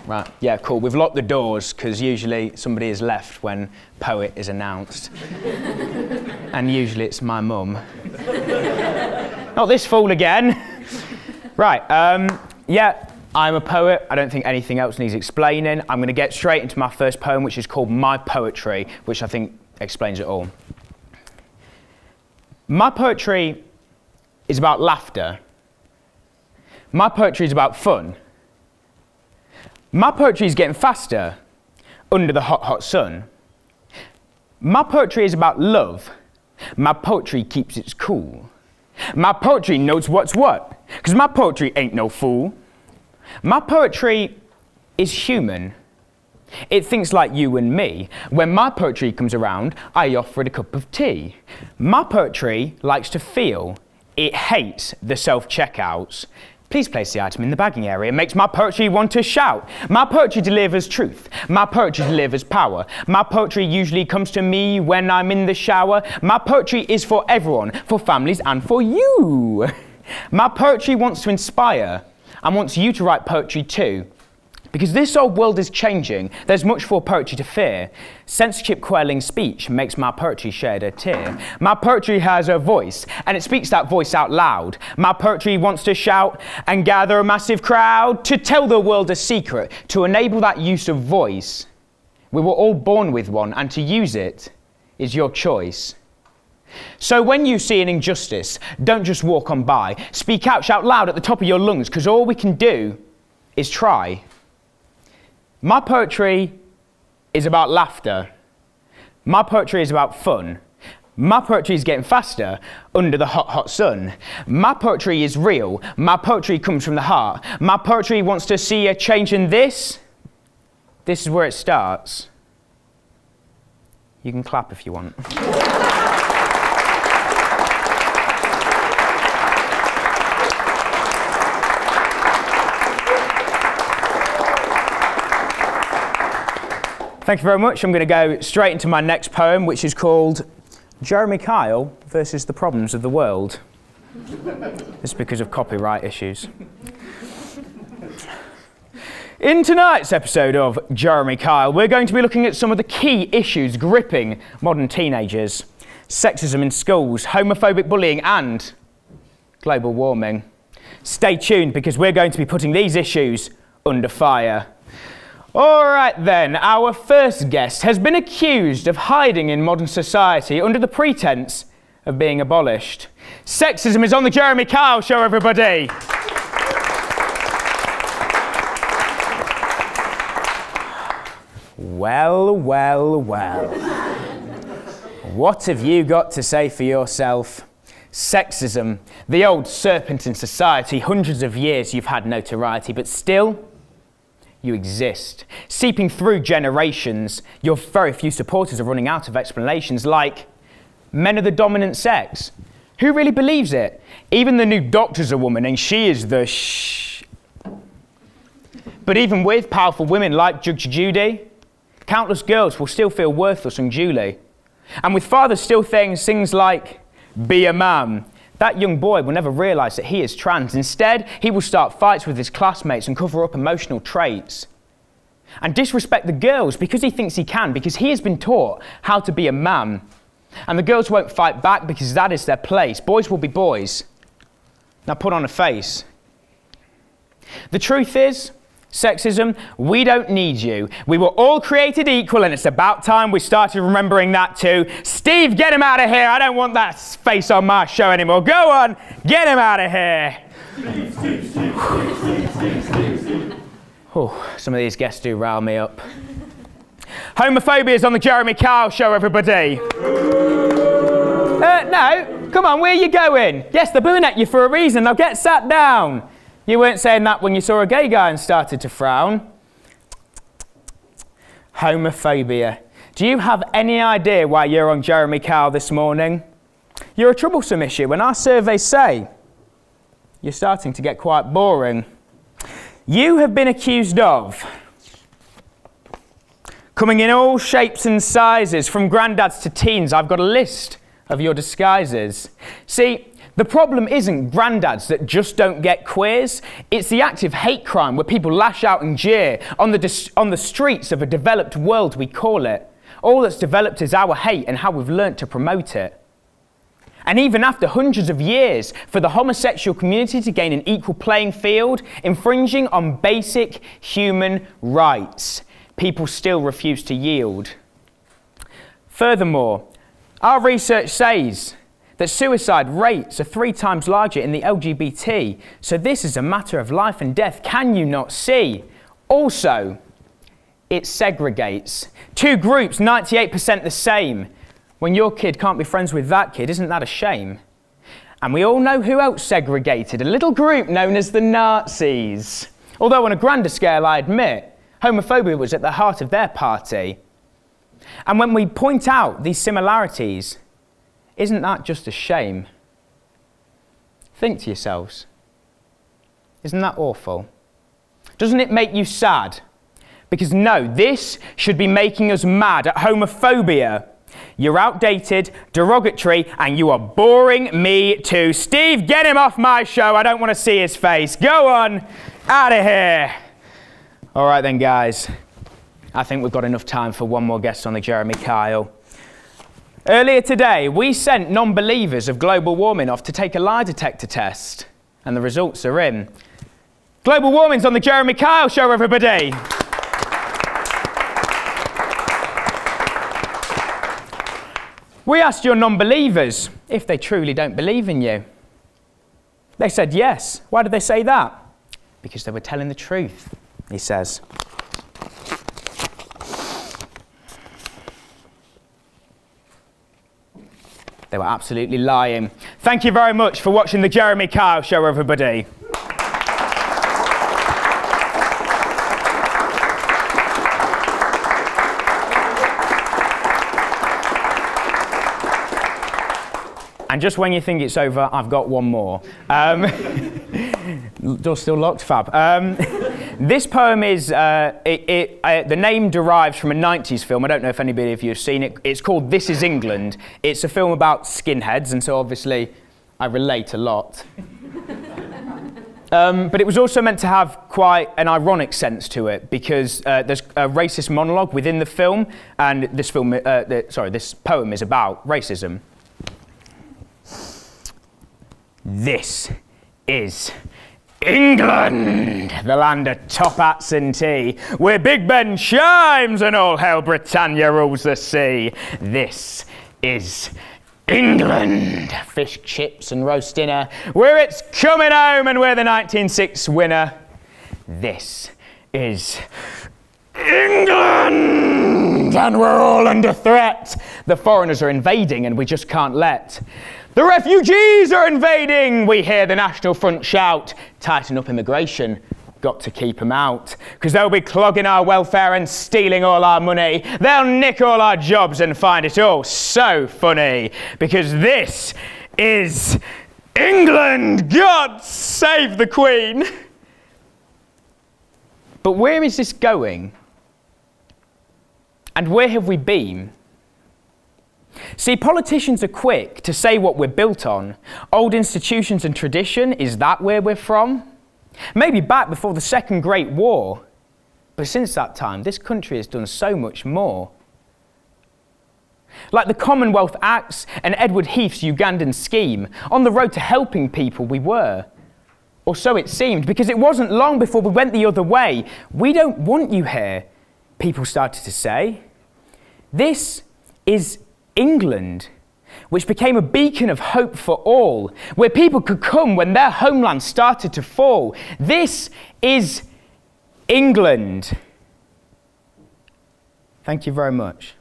Right, yeah, cool. We've locked the doors because usually somebody is left when poet is announced. And usually it's my mum. Not this fool again. Right, yeah, I'm a poet. I don't think anything else needs explaining. I'm going to get straight into my first poem, which is called My Poetry, which I think explains it all. My poetry is about laughter. My poetry is about fun. My poetry is getting faster under the hot, hot sun. My poetry is about love. My poetry keeps it cool. My poetry knows what's what, because my poetry ain't no fool. My poetry is human. It thinks like you and me. When my poetry comes around, I offer it a cup of tea. My poetry likes to feel. It hates the self-checkouts. Please place the item in the bagging area. It makes my poetry want to shout. My poetry delivers truth. My poetry delivers power. My poetry usually comes to me when I'm in the shower. My poetry is for everyone, for families and for you. My poetry wants to inspire and wants you to write poetry too. Because this old world is changing, there's much for poetry to fear. Censorship-quelling speech makes my poetry shed a tear. My poetry has a voice, and it speaks that voice out loud. My poetry wants to shout and gather a massive crowd to tell the world a secret, to enable that use of voice. We were all born with one, and to use it is your choice. So when you see an injustice, don't just walk on by. Speak out, shout loud at the top of your lungs, because all we can do is try. My poetry is about laughter. My poetry is about fun. My poetry is getting faster under the hot, hot sun. My poetry is real. My poetry comes from the heart. My poetry wants to see a change in this. This is where it starts. You can clap if you want. Thank you very much. I'm going to go straight into my next poem, which is called Jeremy Kyle versus the Problems of the World. It's because of copyright issues. In tonight's episode of Jeremy Kyle, we're going to be looking at some of the key issues gripping modern teenagers. Sexism in schools, homophobic bullying and global warming. Stay tuned because we're going to be putting these issues under fire. All right then, our first guest has been accused of hiding in modern society under the pretense of being abolished. Sexism is on the Jeremy Kyle Show, everybody. Well, well, well. What have you got to say for yourself? Sexism, the old serpent in society, hundreds of years you've had notoriety, but still, you exist. Seeping through generations, your very few supporters are running out of explanations like, men are the dominant sex. Who really believes it? Even the new doctor's a woman and she is the But even with powerful women like Judge Judy, countless girls will still feel worthless unduly. And with fathers still saying things like, be a man, that young boy will never realise that he is trans. Instead, he will start fights with his classmates and cover up emotional traits. And disrespect the girls because he thinks he can, because he has been taught how to be a man. And the girls won't fight back because that is their place. Boys will be boys. Now put on a face. The truth is, sexism, we don't need you. We were all created equal and it's about time we started remembering that too. Steve, get him out of here. I don't want that face on my show anymore. Go on, get him out of here. Oh, some of these guests do rile me up. Homophobia is on the Jeremy Kyle Show, everybody. No, come on, where are you going? Yes, they're booing at you for a reason. Now get sat down. You weren't saying that when you saw a gay guy and started to frown. Homophobia. Do you have any idea why you're on Jeremy Kyle this morning? You're a troublesome issue, and our surveys say you're starting to get quite boring. You have been accused of coming in all shapes and sizes, from granddads to teens. I've got a list of your disguises. See, The problem isn't granddads that just don't get queers. It's the active hate crime where people lash out and jeer on the streets of a developed world, we call it. All that's developed is our hate and how we've learnt to promote it. And even after hundreds of years, for the homosexual community to gain an equal playing field, infringing on basic human rights, people still refuse to yield. Furthermore, our research says that suicide rates are 3 times larger in the LGBT, so this is a matter of life and death. Can you not see? Also, it segregates. 2 groups, 98% the same. When your kid can't be friends with that kid, isn't that a shame? And we all know who else segregated, a little group known as the Nazis. Although on a grander scale, I admit, homophobia was at the heart of their party. And when we point out these similarities, isn't that just a shame? Think to yourselves, isn't that awful? Doesn't it make you sad? Because no, this should be making us mad at homophobia. You're outdated, derogatory, and you are boring me too. Steve, get him off my show. I don't want to see his face. Go on, out of here. All right then, guys. I think we've got enough time for one more guest on the Jeremy Kyle. Earlier today, we sent non-believers of global warming off to take a lie detector test, and the results are in. Global warming's on the Jeremy Kyle show, everybody. We asked your non-believers if they truly don't believe in you. They said yes. Why did they say that? Because they were telling the truth, he says. They were absolutely lying. Thank you very much for watching the Jeremy Kyle show, everybody. And just when you think it's over, I've got one more. Door's still locked, fab. This poem is, the name derives from a 90s film. I don't know if anybody of you have seen it. It's called This Is England. It's a film about skinheads, and so obviously I relate a lot. But it was also meant to have quite an ironic sense to it, because there's a racist monologue within the film, and this poem is about racism. This is England, the land of top hats and tea, where Big Ben chimes and all hell Britannia rules the sea. This is England, fish, chips and roast dinner, where it's coming home and we're the 1906 winner. This is England, and we're all under threat. The foreigners are invading and we just can't let. The refugees are invading, we hear the National Front shout. Tighten up immigration, got to keep them out. Because they'll be clogging our welfare and stealing all our money. They'll nick all our jobs and find it all so funny. Because this is England, God save the Queen. But where is this going? And where have we been? See, politicians are quick to say what we're built on. Old institutions and tradition, is that where we're from? Maybe back before the Second Great War. But since that time, this country has done so much more. Like the Commonwealth Acts and Edward Heath's Ugandan scheme, on the road to helping people we were. Or so it seemed, because it wasn't long before we went the other way. We don't want you here, people started to say. This is England, which became a beacon of hope for all, where people could come when their homeland started to fall. This is England. Thank you very much.